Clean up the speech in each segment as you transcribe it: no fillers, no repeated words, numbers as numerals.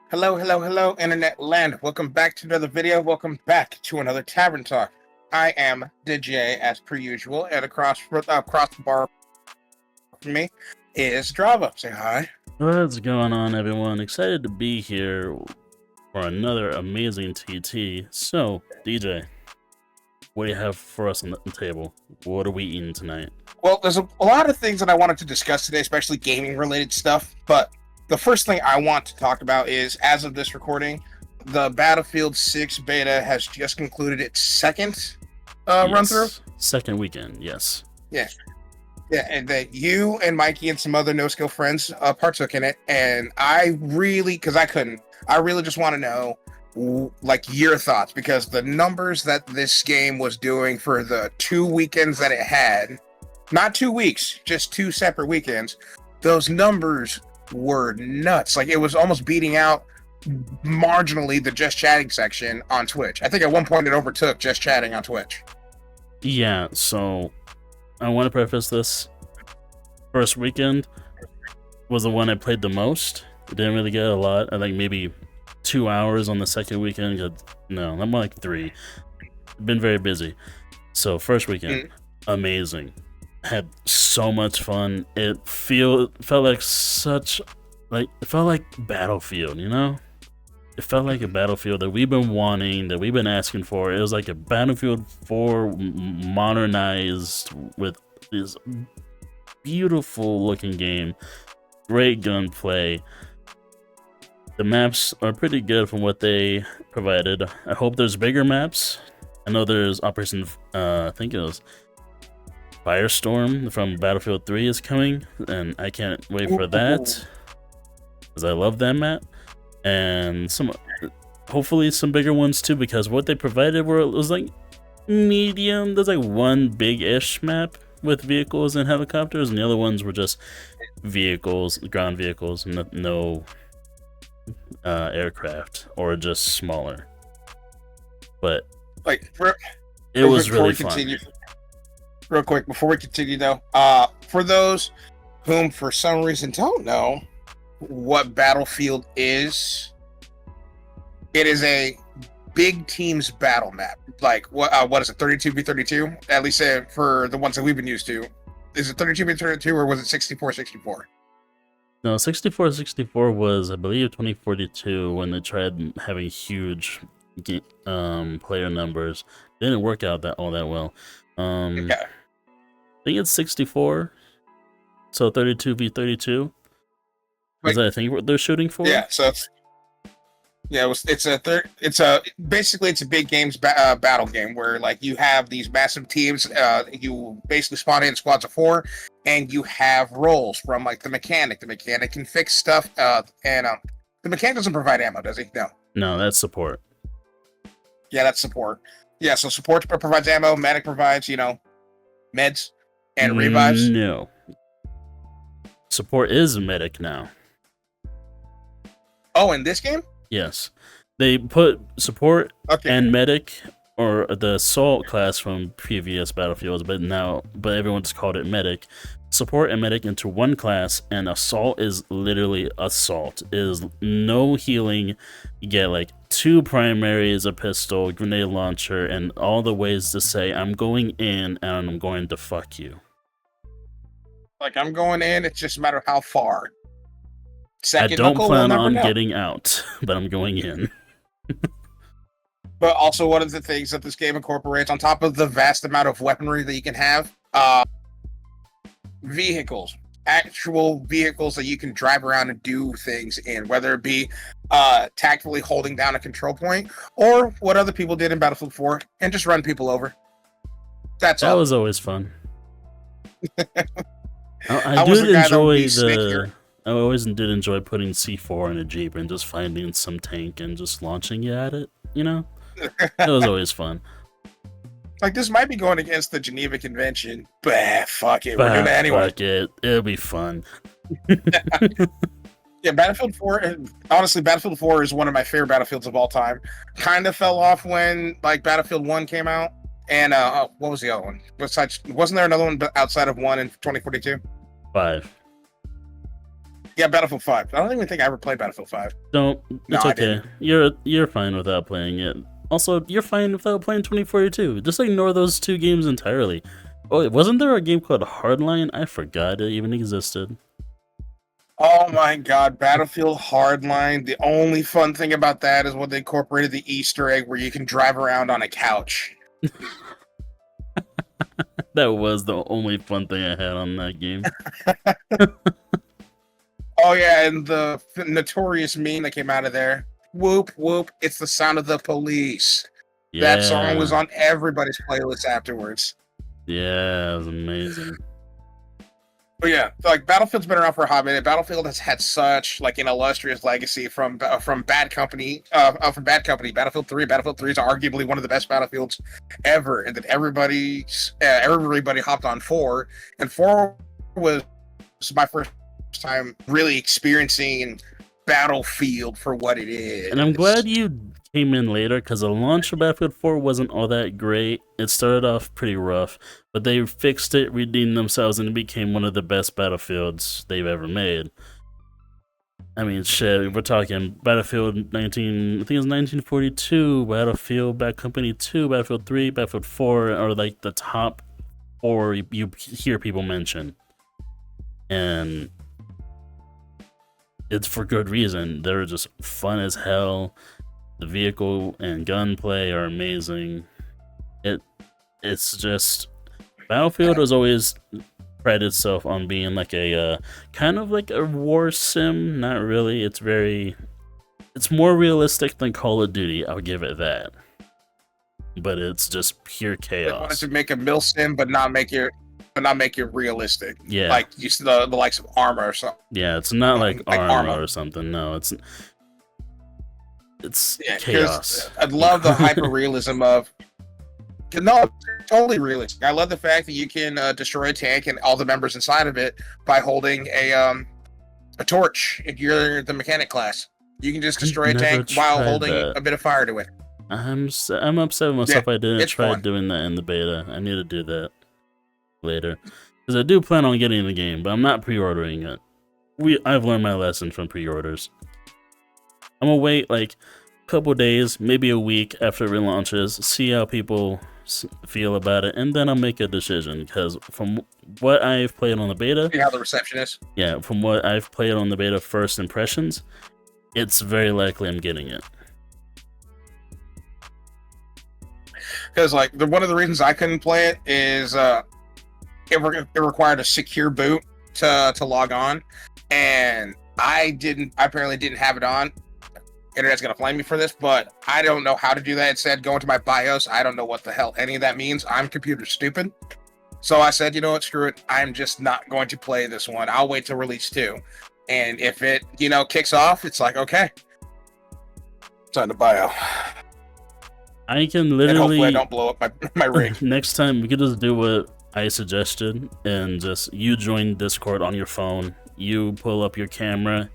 Hello, hello, hello, internet land. Welcome back to another video. Welcome back to another Tavern Talk. I am DJ as per usual, and across the bar from me is Dravo. Say hi. What's going on, everyone? Excited to be here for another amazing TT. So, DJ, what do you have for us on the table? What are we eating tonight? Well, there's a lot of things that I wanted to discuss today, especially gaming-related stuff, but the first thing I want to talk about is, as of this recording, the Battlefield 6 beta has just concluded its second run-through. Second weekend, yes. Yeah. Yeah, and that you and Mikey and some other NoSkill friends partook in it, and I really just want to know, like, your thoughts, because the numbers that this game was doing for the 2 weekends that it had, not 2 weeks, just 2 separate weekends, those numbers were nuts. Like, it was almost beating out marginally the Just Chatting section on Twitch. I think at one point it overtook Just Chatting on Twitch. Yeah, so I want to preface this. First weekend was the one I played the most. I didn't really get a lot. I think maybe 2 hours on the second weekend. No, I'm more like 3. I've been very busy. So first weekend, amazing. Had so much fun. It felt like Battlefield, you know? It felt like a Battlefield that we've been wanting, that we've been asking for. It was like a Battlefield 4 modernized with this beautiful looking game. Great gunplay. The maps are pretty good from what they provided. I hope there's bigger maps. I know there's Operation, I think it was Firestorm from Battlefield 3 is coming, and I can't wait for that, because I love that map. And hopefully some bigger ones too, because what they provided was like medium. There's like one big-ish map with vehicles and helicopters, and the other ones were just vehicles, ground vehicles, no aircraft, or just smaller. But it was really fun. Real quick, before we continue though, for those whom for some reason don't know what Battlefield is, it is a big teams battle map. Like, what is it, 32v32? At least for the ones that we've been used to. Is it 32v32 or was it 64-64? No, 64-64 was, I believe, 2042 when they tried having huge player numbers. It didn't work out all that well. Okay. I think it's 64, so 32v32. Is that I think what they're shooting for? Yeah, so basically it's a big games battle game where, like, you have these massive teams. You basically spawn in squads of 4, and you have roles from, like, the mechanic. The mechanic can fix stuff, and the mechanic doesn't provide ammo, does he? No, that's support. Yeah, that's support. Yeah, so support provides ammo. Medic provides, meds and revives. No, support is medic now. Oh, in this game? Yes. They put support and medic, or the assault class from previous Battlefields, but everyone just called it medic. Support and medic into one class, and assault is literally assault. It is no healing. You get like 2 primaries, a pistol, grenade launcher, and all the ways to say, I'm going in and I'm going to fuck you. Like, I'm going in, it's just a matter of how far. I don't plan on getting out, but I'm going in. But also, one of the things that this game incorporates, on top of the vast amount of weaponry that you can have, vehicles. Actual vehicles that you can drive around and do things in, whether it be tactfully holding down a control point, or what other people did in Battlefield 4, and just run people over. That was always fun. I always did enjoy putting C4 in a Jeep and just finding some tank and just launching it at it, you know? It was always fun. Like, this might be going against the Geneva Convention, but fuck it, we're doing it anyway. Fuck it, it'll be fun. Yeah, Battlefield 4, honestly, Battlefield 4 is one of my favorite Battlefields of all time. Kind of fell off when, like, Battlefield 1 came out, and, what was the other one? Wasn't there another one outside of 1 in 2042? 5. Yeah, Battlefield 5. I don't even think I ever played Battlefield 5. Don't. No, It's I okay. didn't. You're fine without playing it. Also, you're fine without playing 2042. Just ignore those two games entirely. Oh, wasn't there a game called Hardline? I forgot it even existed. Oh my god, Battlefield Hardline. The only fun thing about that is when they incorporated the Easter egg where you can drive around on a couch. That was the only fun thing I had on that game. Oh yeah, and the notorious meme that came out of there. Whoop whoop, it's the sound of the police. That song was Yeah. on everybody's playlist afterwards. Yeah, it was amazing. But yeah, like Battlefield's been around for a hot minute. Battlefield has had such like an illustrious legacy from Bad Company. From Bad Company, Battlefield 3. Battlefield 3 is arguably one of the best Battlefields ever, and then everybody hopped on 4, and 4 was my first time really experiencing Battlefield for what it is. And I'm glad you came in later, because the launch of Battlefield 4 wasn't all that great. It started off pretty rough, but they fixed it, redeemed themselves, and it became one of the best Battlefields they've ever made. I mean, shit, we're talking Battlefield 19, I think it's 1942, Battlefield, Bad Company 2, Battlefield 3, Battlefield 4 are like the top 4 you hear people mention. And it's for good reason. They're just fun as hell. The vehicle and gunplay are amazing. It's just Battlefield has always prided itself on being like a kind of like a war sim. Not really. It's more realistic than Call of Duty. I'll give it that. But it's just pure chaos. They wanted to make a mil sim, but not make it realistic. Yeah, like you see the likes of Armor or something. yeah. It's not like Arma Arma or something. No, it's Yeah, chaos. I love the hyper realism of. No, totally realistic. I love the fact that you can destroy a tank and all the members inside of it by holding a torch. If you're the mechanic class, you can just destroy a tank while holding a bit of fire to it. I'm upset with myself. Yeah, I didn't try doing that in the beta. I need to do that later, because I do plan on getting the game, but I'm not pre-ordering it. I've learned my lesson from pre-orders. I'm gonna wait like a couple days, maybe a week after it relaunches, see how people feel about it, and then I'll make a decision. Because from what I've played on the beta, See how the reception is. yeah, from what I've played on the beta, first impressions, it's very likely I'm getting it. Because like one of the reasons I couldn't play it is it required a secure boot to log on, and I apparently didn't have it on. Internet's gonna flame me for this, but I don't know how to do that. It said go into my BIOS. I don't know what the hell any of that means. I'm computer stupid. So I said, you know what, screw it. I'm just not going to play this one. I'll wait till release 2. And if it, kicks off, it's like, okay. Time to bio. I can And literally. hopefully I don't blow up my rig. Next time we could just do what I suggested, and just you join Discord on your phone. You pull up your camera,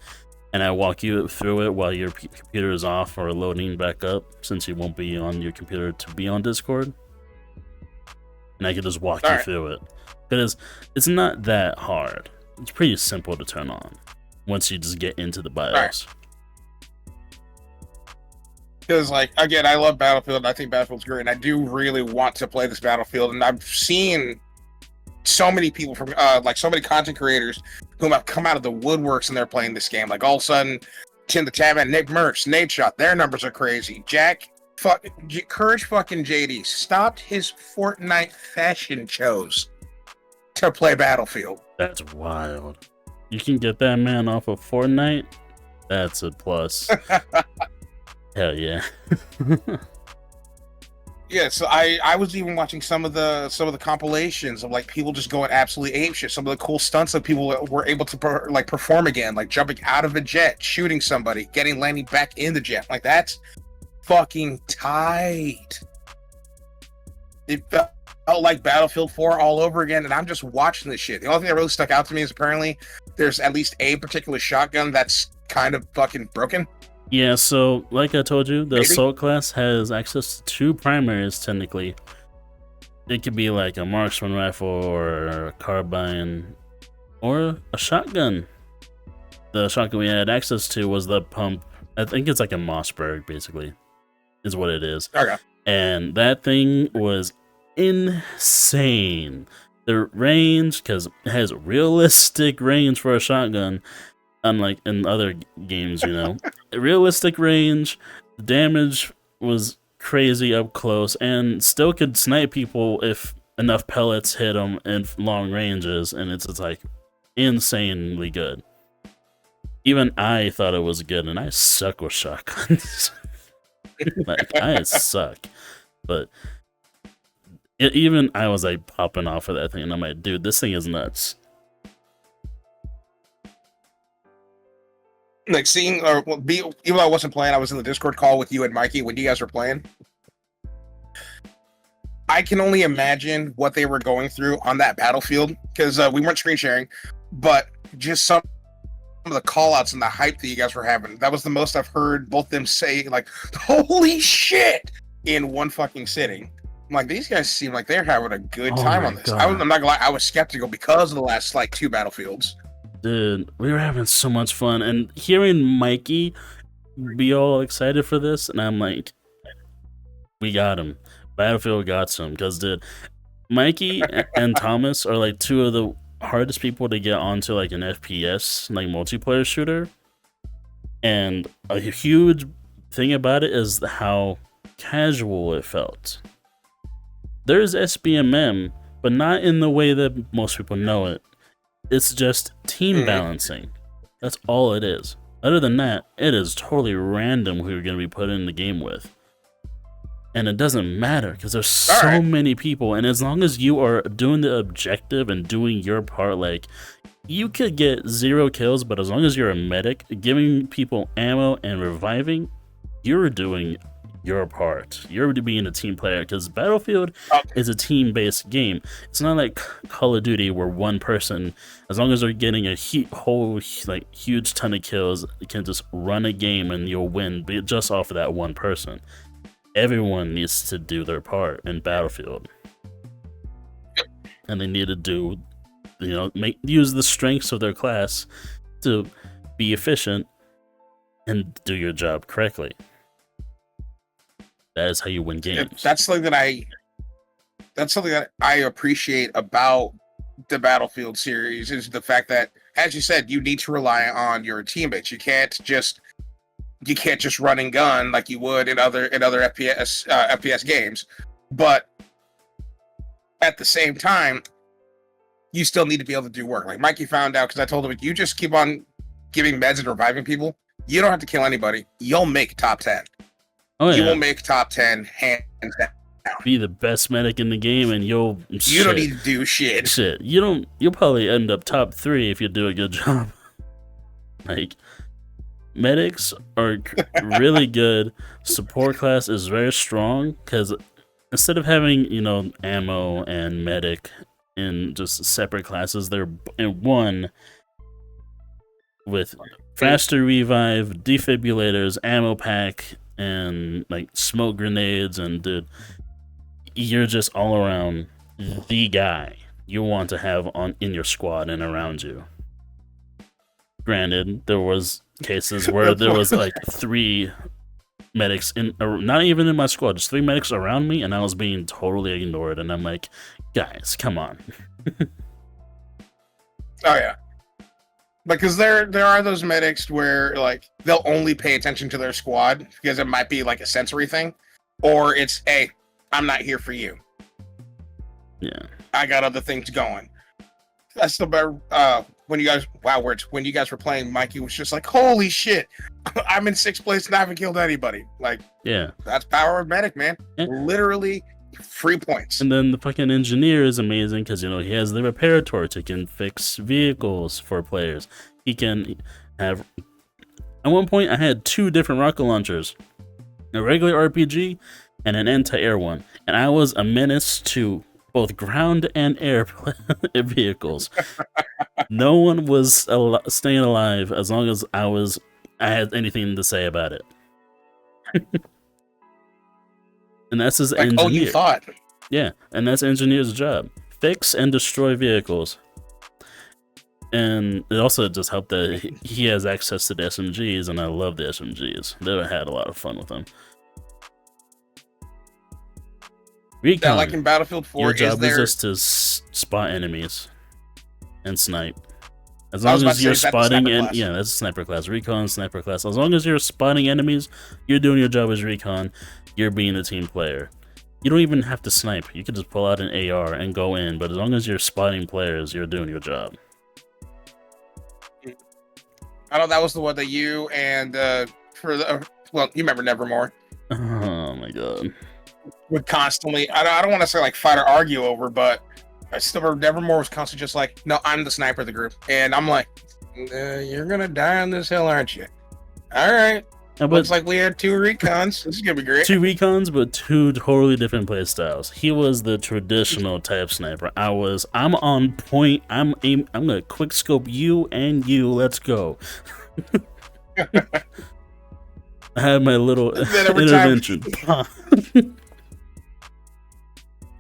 and I walk you through it while your computer is off or loading back up, since you won't be on your computer to be on Discord. And I can just walk you through it. Because it's not that hard. It's pretty simple to turn on once you just get into the BIOS. Because, like, again, I love Battlefield. I think Battlefield's great, and I do really want to play this Battlefield. And I've seen so many people from, so many content creators whom have come out of the woodworks and they're playing this game. Like, all of a sudden, Tim the Tavern, Nick Merckx, Nate Shot, their numbers are crazy. Courage fucking JD stopped his Fortnite fashion shows to play Battlefield. That's wild. You can get that man off of Fortnite? That's a plus. Hell yeah. Yeah, so I was even watching some of the compilations of like people just going absolutely apeshit. Some of the cool stunts that people were able to perform again, like jumping out of a jet, shooting somebody, landing back in the jet. Like, that's fucking tight. It felt like Battlefield 4 all over again, and I'm just watching this shit. The only thing that really stuck out to me is apparently there's at least a particular shotgun that's kind of fucking broken. Yeah, so like I told you, the Assault class has access to 2 primaries technically. It could be like a marksman rifle or a carbine or a shotgun. the shotgun we had access to was the pump. I think it's like a Mossberg, basically, is what it is. Okay. And that thing was insane. The range, because it has realistic range for a shotgun, unlike in other games, you know. Realistic range, the damage was crazy up close, and still could snipe people if enough pellets hit them in long ranges, and it's like insanely good. Even I thought it was good, and I suck with shotguns. Like, I suck. But even I was like popping off of that thing, and I'm like, dude, this thing is nuts. Like seeing, or even though I wasn't playing, I was in the Discord call with you and Mikey when you guys were playing. I can only imagine what they were going through on that battlefield, because we weren't screen sharing, but just some of the call outs and the hype that you guys were having. That was the most I've heard both them say, like, holy shit, in one fucking sitting. I'm like, these guys seem like they're having a good time on this. I'm not gonna lie, I was skeptical because of the last like 2 battlefields. Dude, we were having so much fun, and hearing Mikey be all excited for this, and I'm like, we got him. Battlefield got some, because dude, Mikey and Thomas are like 2 of the hardest people to get onto like an FPS, like multiplayer shooter. And a huge thing about it is how casual it felt. There's SBMM, but not in the way that most people know it. It's just team balancing. That's all it is. Other than that, it is totally random who you're going to be put in the game with. And it doesn't matter because there's so many people, and as long as you are doing the objective and doing your part, like, you could get 0 kills, but as long as you're a medic, giving people ammo and reviving, you're doing your part. You're being a team player, because Battlefield is a team-based game. It's not like Call of Duty where one person, as long as they're getting a whole like huge ton of kills, can just run a game and you'll win just off of that one person. Everyone needs to do their part in Battlefield, and they need to do, you know, use the strengths of their class to be efficient and do your job correctly. That is how you win games. That's something that I appreciate about the Battlefield series, is the fact that, as you said, you need to rely on your teammates. You can't just run and gun like you would in other FPS games. But at the same time, you still need to be able to do work. Like Mikey found out, because I told him, you just keep on giving meds and reviving people, you don't have to kill anybody. You'll make top 10. Oh, yeah. You will make top 10 hands down. Be the best medic in the game, and you don't need to do shit. You'll probably end up top 3 if you do a good job. Like, medics are really good. Support class is very strong, because instead of having, you know, ammo and medic in just separate classes, they're in one with faster revive, defibrillators, ammo pack, and like smoke grenades. And dude, you're just all around the guy you want to have in your squad and around you. Granted, there was cases where there was like 3 medics not even in my squad, just 3 medics around me, and I was being totally ignored, and I'm like, guys, come on. Oh yeah, because there are those medics where like they'll only pay attention to their squad because it might be like a sensory thing, or it's, hey, I'm not here for you. Yeah, I got other things going. That's the better. When you guys were playing, Mikey was just like, holy shit, I'm in 6th place and I haven't killed anybody. Like, yeah, that's power of medic, man. Yeah. Literally free points. And then the fucking engineer is amazing, because, you know, he has the repair torch. He can fix vehicles for players. He can have, at one point I had 2 different rocket launchers, a regular RPG and an anti-air one, and I was a menace to both ground and air vehicles. No one was staying alive as long as I had anything to say about it. And that's his engineer. Oh, you thought? Yeah, and that's engineer's job. Fix and destroy vehicles. And it also just helped that he has access to the SMGs, and I love the SMGs. They had a lot of fun with them. That, like Recon. in Battlefield 4, Your is job is there? just to spot enemies and snipe. As I was long about as to say, you're is that the spotting, sniper and class? yeah, that's a sniper class. Recon, sniper class. As long as you're spotting enemies, you're doing your job as recon. You're being a team player. You don't even have to snipe. You can just pull out an AR and go in. But as long as you're spotting players, you're doing your job. I know that was the one that you and for the well, you remember Nevermore Oh my god. would constantly. I don't want to say like fight or argue over, but I still remember Nevermore was constantly just like, no, I'm the sniper of the group, and I'm like, you're gonna die on this hill, aren't you? All right. Looks like we had 2 recons. This is gonna be great. 2 recons, but 2 totally different play styles. He was the traditional type sniper. I'm on point. I'm gonna quick scope you and you. Let's go. I had my little intervention.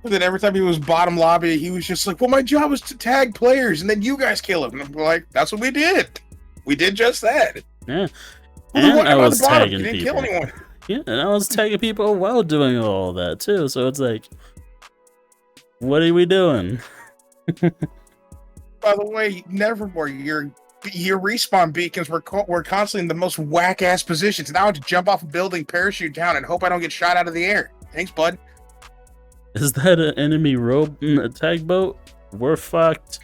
Then every time he was bottom lobby, he was just like, well, my job was to tag players, and then you guys kill him. And I'm like, that's what we did. We did just that. Yeah. Well, And I was tagging you didn't people. kill anyone. Yeah, and I was tagging people while doing all that too. So it's like, what are we doing? By the way, Nevermore, your respawn beacons were constantly in the most whack ass positions. Now I have to jump off a building, parachute down, and hope I don't get shot out of the air. Thanks, bud. Is that an enemy tag boat? We're fucked.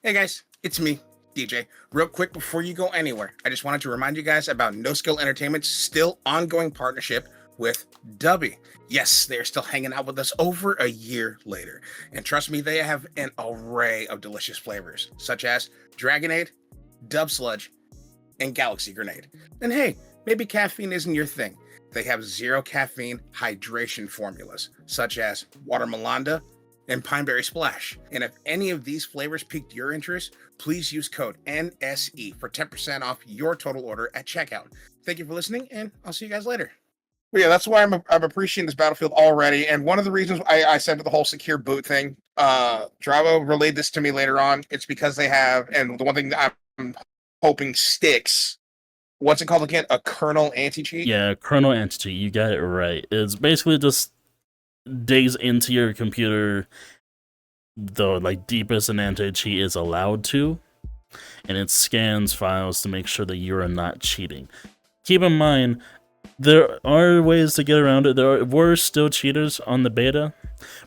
Hey guys, it's me, DJ. Real quick before you go anywhere, I just wanted to remind you guys about NoSkill Entertainment's still ongoing partnership with Dubby. Yes, they're still hanging out with us over a year later. And trust me, they have an array of delicious flavors, such as Dragonade, Dub Sludge, and Galaxy Grenade. And hey, maybe caffeine isn't your thing. They have 0 caffeine hydration formulas, such as Water Melanda and Pineberry Splash. And if any of these flavors piqued your interest, please use code NSE for 10% off your total order at checkout. Thank you for listening, and I'll see you guys later. But yeah, that's why I'm appreciating this Battlefield already. And one of the reasons I said the whole secure boot thing, Dravo relayed this to me later on. It's because they have, and the one thing that I'm hoping sticks, what's it called again? A kernel anti-cheat? Yeah, kernel anti-cheat. You got it right. It's basically just digs into your computer the like deepest an anti-cheat is allowed to, and it scans files to make sure that you are not cheating. Keep in mind, there are ways to get around it. There were still cheaters on the beta,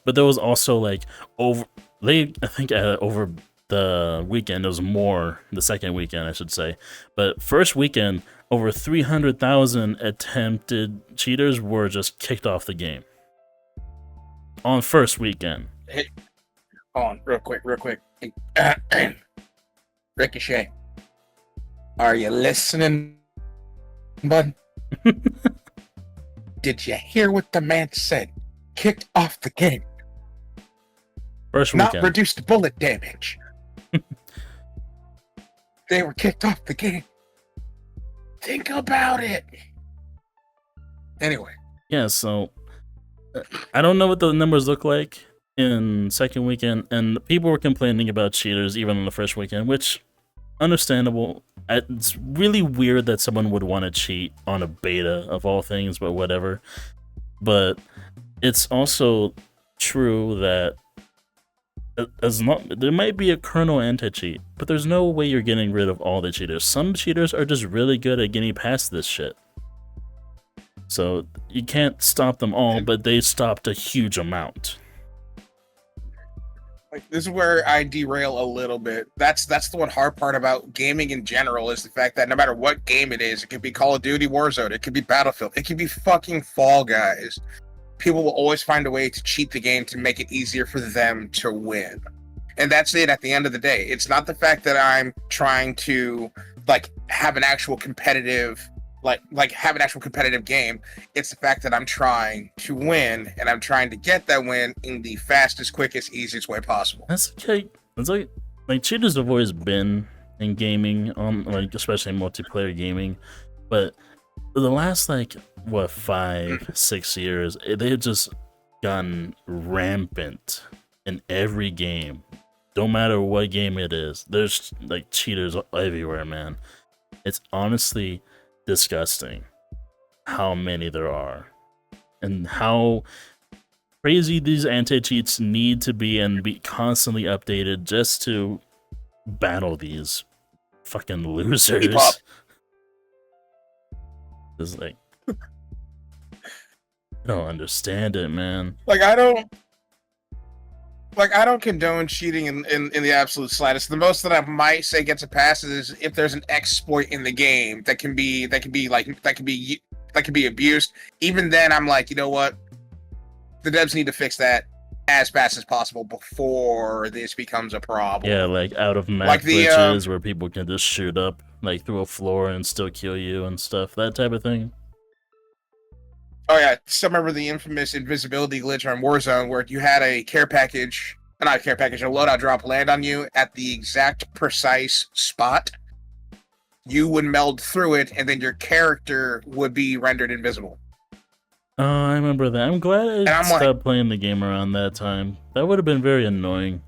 but there was also like over the weekend, it was more, the second weekend I should say, but first weekend, over 300,000 attempted cheaters were just kicked off the game. On first weekend. Hey, hold on, real quick. Ricochet, are you listening, bud? Did you hear what the man said? Kicked off the game. First weekend. Not reduced bullet damage. They were kicked off the game. Think about it. Anyway. Yeah, so I don't know what the numbers look like in second weekend, and people were complaining about cheaters even on the first weekend, which understandable. It's really weird that someone would want to cheat on a beta of all things, but whatever. But it's also true that there might be a kernel anti-cheat, but there's no way you're getting rid of all the cheaters. Some cheaters are just really good at getting past this shit. So you can't stop them all, but they stopped a huge amount. Like, this is where I derail a little bit. That's the one hard part about gaming in general, is the fact that no matter what game it is, it could be Call of Duty Warzone, it could be Battlefield, it could be fucking Fall Guys. People will always find a way to cheat the game to make it easier for them to win. And that's it at the end of the day. It's not the fact that I'm trying to like have an actual competitive game. It's the fact that I'm trying to win, and I'm trying to get that win in the fastest, quickest, easiest way possible. That's okay. It's like cheaters have always been in gaming, like especially multiplayer gaming, but the last 5-6 years, they've just gotten rampant in every game. don't matter what game it is, there's like cheaters everywhere, man. It's honestly disgusting how many there are and how crazy these anti-cheats need to be and be constantly updated just to battle these fucking losers. It's like, I don't understand it, man. Like I don't condone cheating in the absolute slightest. The most that I might say gets a pass is if there's an exploit in the game that can be abused. Even then, I'm like, you know what? The devs need to fix that as fast as possible before this becomes a problem. Yeah, like out of map like glitches where people can just shoot up like through a floor and still kill you and stuff. That type of thing. Oh yeah, still remember the infamous invisibility glitch on Warzone where you had a loadout drop land on you at the exact precise spot. You would meld through it, and then your character would be rendered invisible. Oh, I remember that. I'm glad I stopped playing the game around that time. That would have been very annoying.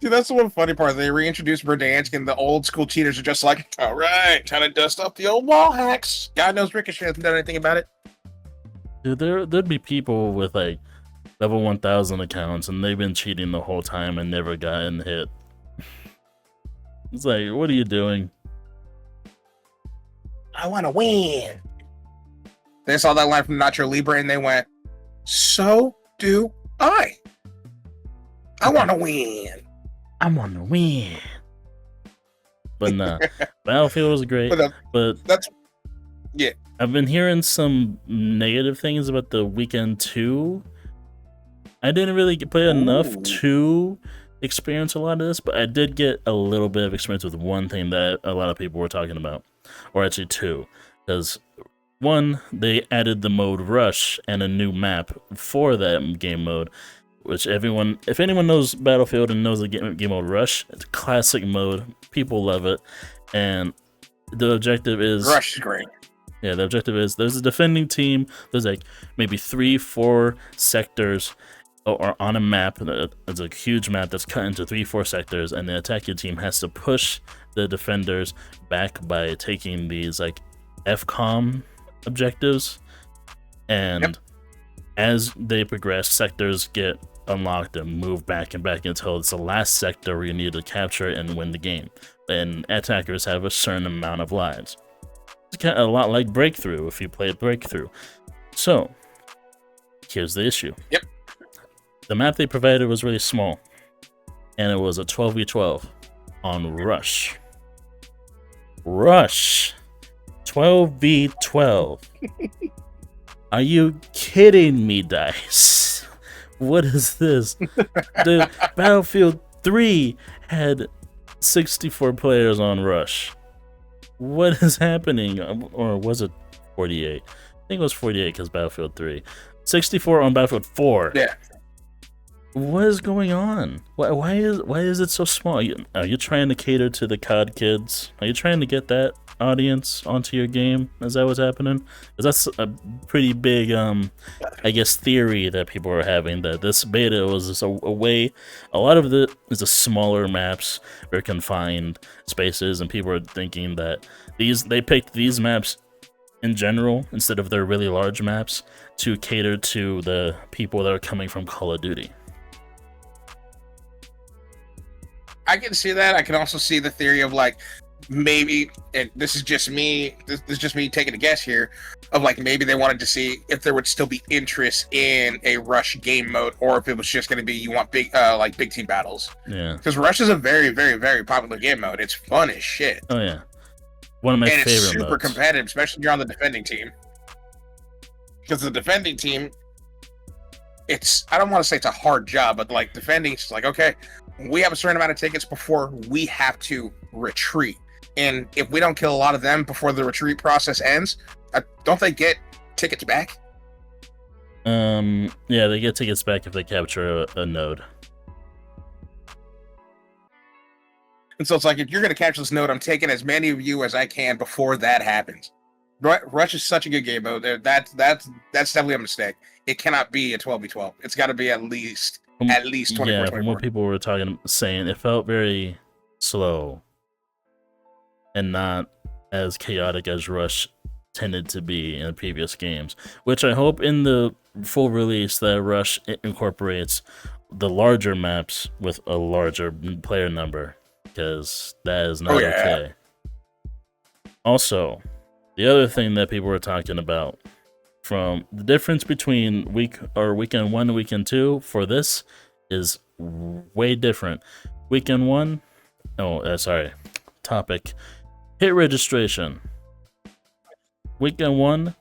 Dude, that's the one funny part. They reintroduced Verdansk, and the old school cheaters are just like, all right, trying to dust off the old wall hacks. God knows Ricochet hasn't done anything about it. Dude, there'd be people with like level 1000 accounts, and they've been cheating the whole time and never gotten hit. It's like, what are you doing? I want to win. They saw that line from Nacho Libre, and they went, so do I. I want to win. I want to win. But nah, Battlefield was great. But that's yeah. I've been hearing some negative things about the Weekend 2. I didn't really play enough to experience a lot of this, but I did get a little bit of experience with one thing that a lot of people were talking about, or actually two, because one, they added the mode Rush and a new map for that game mode, which if anyone knows Battlefield and knows the game mode Rush, it's a classic mode. People love it, and the objective is Rush is great. Yeah, the objective is there's a defending team. There's like maybe 3-4 sectors or on a map. It's a huge map that's cut into 3-4 sectors, and the attacking team has to push the defenders back by taking these like FCOM objectives, and as they progress, sectors get unlocked and move back and back until it's the last sector where you need to capture it and win the game. And attackers have a certain amount of lives. It's kind of a lot like Breakthrough if you played Breakthrough. So here's the issue. The map they provided was really small, and it was a 12v12 on Rush. 12v12. Are you kidding me, DICE? What is this? The Battlefield 3 had 64 players on Rush. What is happening? Or was it 48? I think it was 48 because Battlefield 3. 64 on Battlefield 4. Yeah. What is going on? Why is it so small? Are you trying to cater to the COD kids? Are you trying to get that audience onto your game? Is that what's happening? Because that's a pretty big, I guess, theory that people are having, that this beta was just a way. A lot of it is the smaller maps or confined spaces, and people are thinking that they picked these maps in general instead of their really large maps to cater to the people that are coming from Call of Duty. I can see that. I can also see the theory of like maybe, and this is just me. This is just me taking a guess here, of like maybe they wanted to see if there would still be interest in a Rush game mode, or if it was just going to be you want big team battles. Yeah. Because Rush is a very, very, very popular game mode. It's fun as shit. Oh yeah, one of my favorite. It's super modes. competitive, especially if you're on the defending team. Because the defending team, I don't want to say it's a hard job, but like defending, it's like, okay, we have a certain amount of tickets before we have to retreat. And if we don't kill a lot of them before the retreat process ends, don't they get tickets back? Yeah, they get tickets back if they capture a node. And so it's like, if you're going to capture this node, I'm taking as many of you as I can before that happens. Rush is such a good game mode. That's definitely a mistake. It cannot be a 12v12. It's got to be at least at least 24, yeah, from what people were saying, it felt very slow and not as chaotic as Rush tended to be in the previous games, which I hope in the full release that Rush incorporates the larger maps with a larger player number, because that is not okay. Also, the other thing that people were talking about, from the difference between weekend 1 and weekend 2 for this is way different. Weekend 1, topic, hit registration. Weekend 1,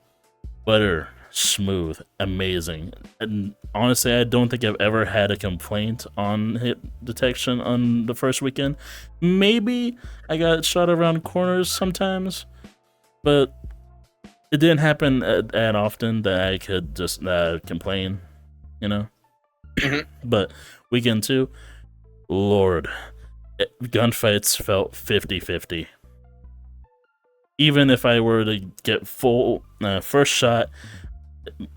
butter, smooth, amazing. And honestly, I don't think I've ever had a complaint on hit detection on the first weekend. Maybe I got shot around corners sometimes, but it didn't happen that often that I could just complain, you know? But weekend 2, Lord, gunfights felt 50-50. Even if I were to get full first shot,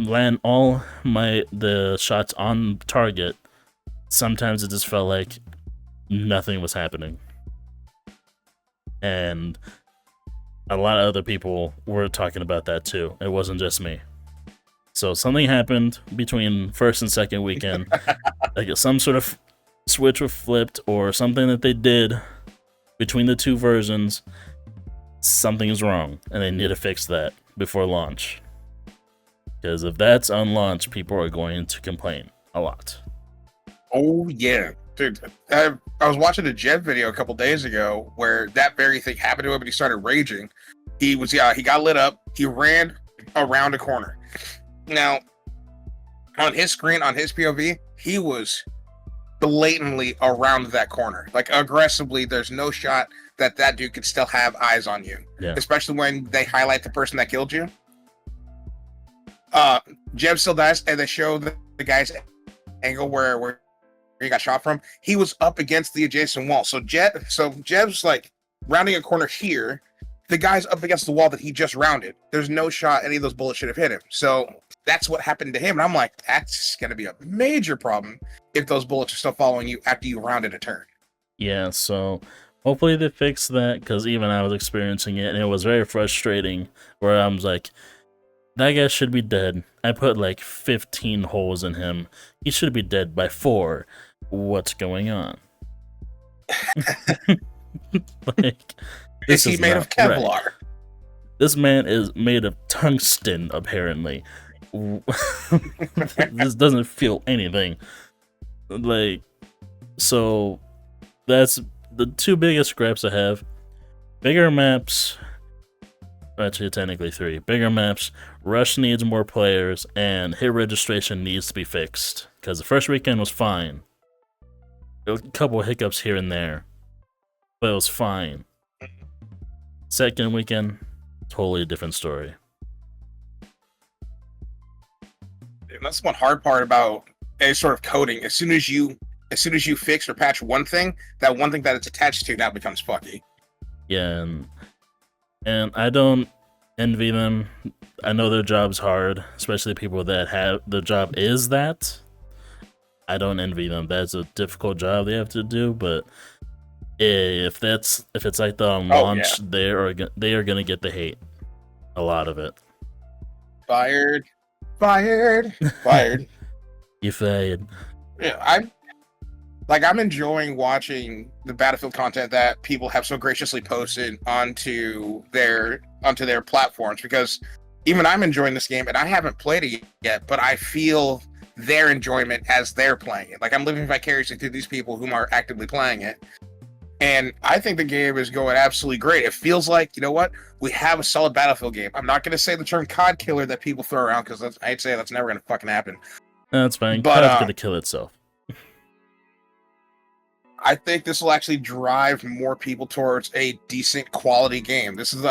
land all the shots on target, sometimes it just felt like nothing was happening. And a lot of other people were talking about that too. It wasn't just me. So something happened between first and second weekend. Like some sort of switch was flipped or something that they did between the two versions. Something is wrong, and they need to fix that before launch. Because if that's on launch, people are going to complain a lot. Oh, yeah. Dude, I was watching a Jeb video a couple days ago where that very thing happened to him and he started raging. He got lit up. He ran around a corner. Now, on his screen, on his POV, he was blatantly around that corner. Like, aggressively, there's no shot that dude could still have eyes on you. Yeah. Especially when they highlight the person that killed you. Jeb still dies, and they show the guy's angle where he got shot from. He was up against the adjacent wall. So Jeb's like rounding a corner here. The guy's up against the wall that he just rounded. There's no shot any of those bullets should have hit him. So that's what happened to him. And I'm like, that's going to be a major problem if those bullets are still following you after you rounded a turn. Yeah, so hopefully they fix that, because even I was experiencing it, and it was very frustrating, where I was like, that guy should be dead. I put like 15 holes in him. He should be dead by 4. What's going on? Like, is he made of Kevlar? Right. This man is made of tungsten, apparently. This doesn't feel anything. Like, so that's the two biggest gripes I have. Bigger maps. Actually, technically 3. Bigger maps. Rush needs more players, and hit registration needs to be fixed. Because the first weekend was fine. There was a couple of hiccups here and there, but it was fine. Second weekend, totally different story. And that's one hard part about any sort of coding. As soon as you fix or patch one thing, that one thing that it's attached to now becomes fucky. Yeah, and I don't envy them. I know their job's hard, especially people that have their job is that. I don't envy them. That's a difficult job they have to do, but if it's like the launch, they are gonna get the hate. A lot of it. Fired. You fired. Yeah, I'm enjoying watching the Battlefield content that people have so graciously posted onto their platforms, because even I'm enjoying this game and I haven't played it yet, but I feel their enjoyment as they're playing it. Like, I'm living vicariously through these people whom are actively playing it. And I think the game is going absolutely great. It feels like, you know what? We have a solid Battlefield game. I'm not going to say the term COD killer that people throw around, because I'd say that's never going to fucking happen. That's fine. But COD's going to kill itself. I think this will actually drive more people towards a decent quality game. This is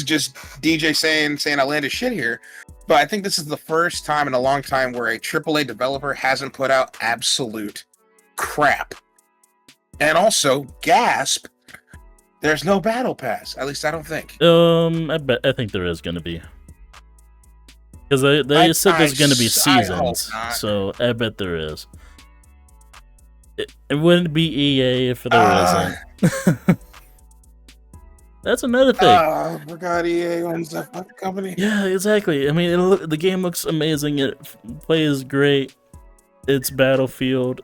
just DJ saying outlandish shit here, but I think this is the first time in a long time where a AAA developer hasn't put out absolute crap. And also, gasp, there's no battle pass. At least I don't think. I think there is going to be, because they said there's going to be seasons, so I bet there is. It wouldn't be EA if there wasn't. That's another thing. I forgot EA owns that fucking company. Yeah, exactly. I mean, the game looks amazing. It plays great. It's Battlefield,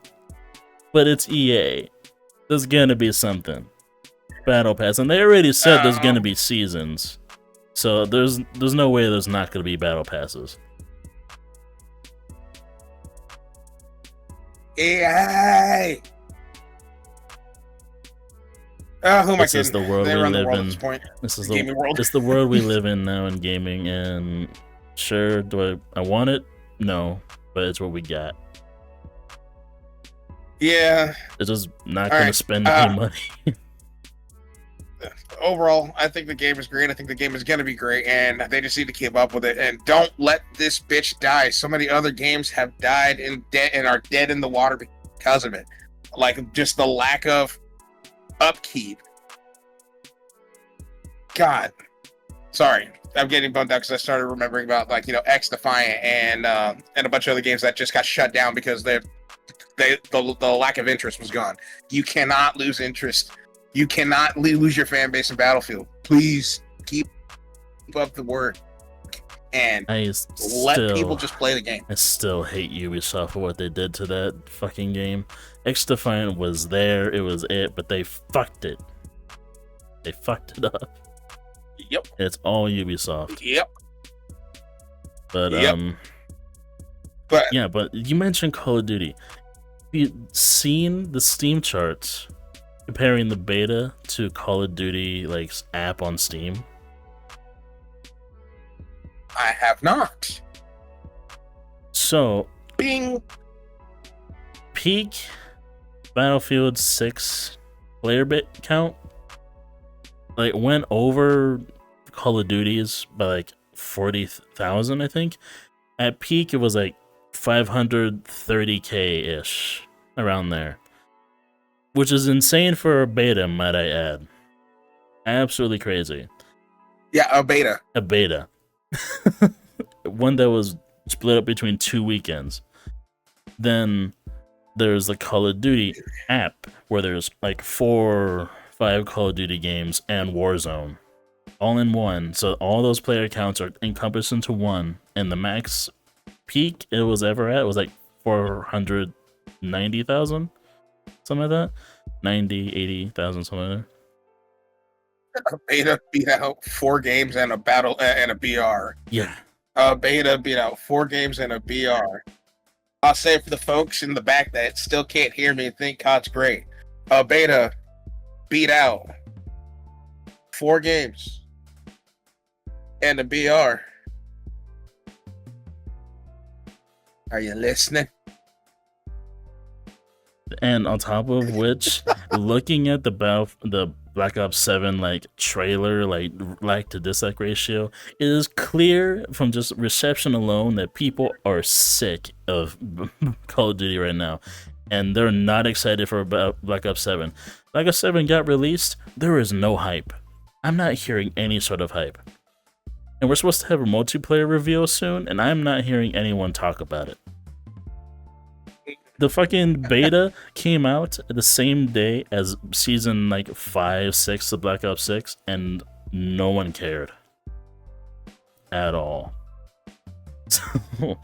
but it's EA. There's gonna be something. Battle Pass, and they already said there's gonna be seasons. So there's no way there's not gonna be battle passes. EA. Oh, who am I This is kidding? the world They we run the live world in. at this point. This is Gaming world. It's the world we live in now in gaming, and sure, do I want it? No, but it's what we got. Yeah. It's just not All gonna right, spend any money. Overall, I think the game is great. I think the game is going to be great, and they just need to keep up with it. And don't let this bitch die. So many other games have died and are dead in the water because of it. Like, just the lack of upkeep. God. Sorry. I'm getting bummed out because I started remembering about, like, X Defiant and a bunch of other games that just got shut down because the lack of interest was gone. You cannot lose interest. You cannot lose your fan base in Battlefield. Please keep up the work and let people just play the game. I still hate Ubisoft for what they did to that fucking game. X Defiant was there, it was it, but they fucked it. They fucked it up. Yep. It's all Ubisoft. Yep. But but you mentioned Call of Duty. Have you seen the Steam charts comparing the beta to Call of Duty like app on Steam? I have not. So Bing. Peak Battlefield 6 player bit count like went over Call of Duty's by like 40,000, I think. At peak, it was like 530k ish, around there, which is insane for a beta, might I add. Absolutely crazy. Yeah, a beta. A beta. One that was split up between 2 weekends. Then there's the Call of Duty app where there's like 4 or 5 Call of Duty games and Warzone all in one. So all those player counts are encompassed into one, and the max peak it was ever at was like 490,000, something like that. 90, 80,000, something like that. A beta beat out 4 games and a battle and a BR. Yeah. A beta beat out 4 games and a BR. I'll say for the folks in the back that still can't hear me and think COD's great. A beta beat out 4 games and a BR. Are you listening? And on top of which, looking at the Black Ops 7 like trailer, like to dislike ratio, it is clear from just reception alone that people are sick of Call of Duty right now, and they're not excited for Black Ops 7. Black Ops 7 got released, there is no hype. I'm not hearing any sort of hype. And we're supposed to have a multiplayer reveal soon, and I'm not hearing anyone talk about it. The fucking beta came out the same day as season like 5, 6 of Black Ops 6, and no one cared at all. So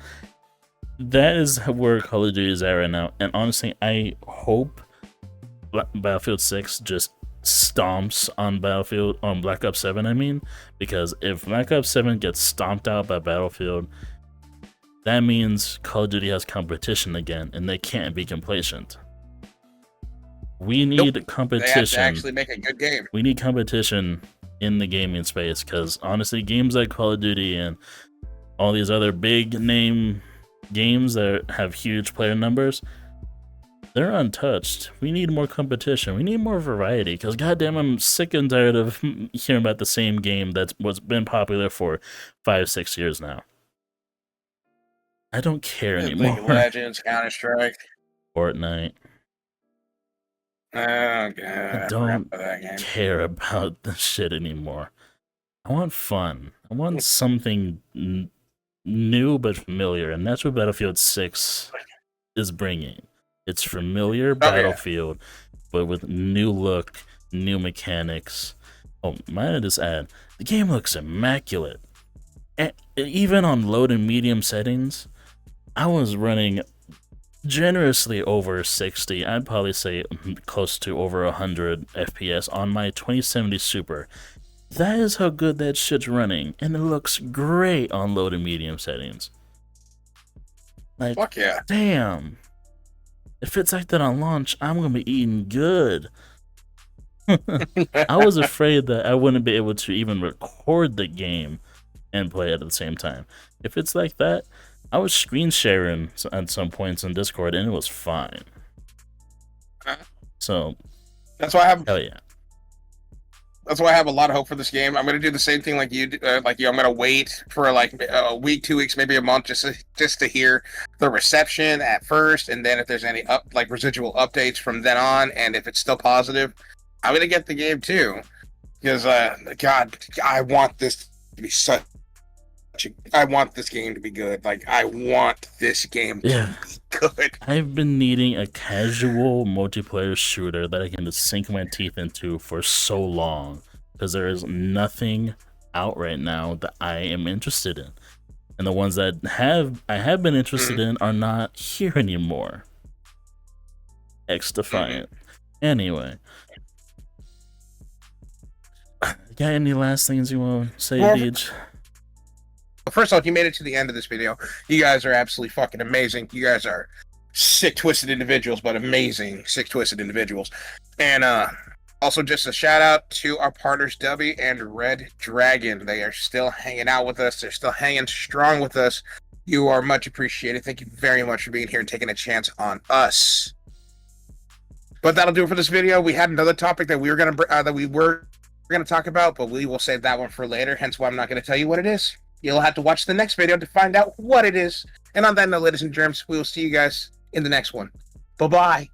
that is where Call of Duty is at right now. And honestly, I hope Battlefield 6 just stomps on Black Ops 7, I mean, because if Black Ops 7 gets stomped out by Battlefield, that means Call of Duty has competition again, and they can't be complacent. We need competition. They have to actually make a good game. We need competition in the gaming space, because honestly, games like Call of Duty and all these other big name games that have huge player numbers, they're untouched. We need more competition. We need more variety, because goddamn, I'm sick and tired of hearing about the same game that's what's been popular for 5, 6 years now. I don't care anymore. League of Legends, Counter-Strike, Fortnite. Oh god, I don't care about this shit anymore. I want fun. I want something new but familiar, and that's what Battlefield 6 is bringing. It's familiar Battlefield, but with new look, new mechanics. Oh, might I just add, the game looks immaculate. And even on low to medium settings, I was running generously over 60. I'd probably say close to over 100 FPS on my 2070 Super. That is how good that shit's running, and it looks great on low to medium settings. Like, fuck yeah. Damn. If it's like that on launch, I'm gonna be eating good. I was afraid that I wouldn't be able to even record the game and play it at the same time. If it's like that, I was screen sharing at some points in Discord, and it was fine. So that's why I have. Hell yeah. That's why I have a lot of hope for this game. I'm gonna do the same thing like you. I'm gonna wait for like a week, 2 weeks, maybe a month, just to hear the reception at first, and then if there's any residual updates from then on, and if it's still positive, I'm gonna get the game too. Because God, I want this to be such. I want this game to be good. Like, I want this game to be good. I've been needing a casual multiplayer shooter that I can just sink my teeth into for so long, because there is nothing out right now that I am interested in, and the ones that I have been interested in are not here anymore. X-Defiant. Anyway, got any last things you want to say, Deej? First off, you made it to the end of this video. You guys are absolutely fucking amazing. You guys are sick, twisted individuals, but amazing, sick, twisted individuals. And also, just a shout out to our partners, Dubby and Red Dragon. They are still hanging out with us. They're still hanging strong with us. You are much appreciated. Thank you very much for being here and taking a chance on us. But that'll do it for this video. We had another topic that we were gonna talk about, but we will save that one for later. Hence why I'm not going to tell you what it is. You'll have to watch the next video to find out what it is. And on that note, ladies and germs, we will see you guys in the next one. Bye-bye.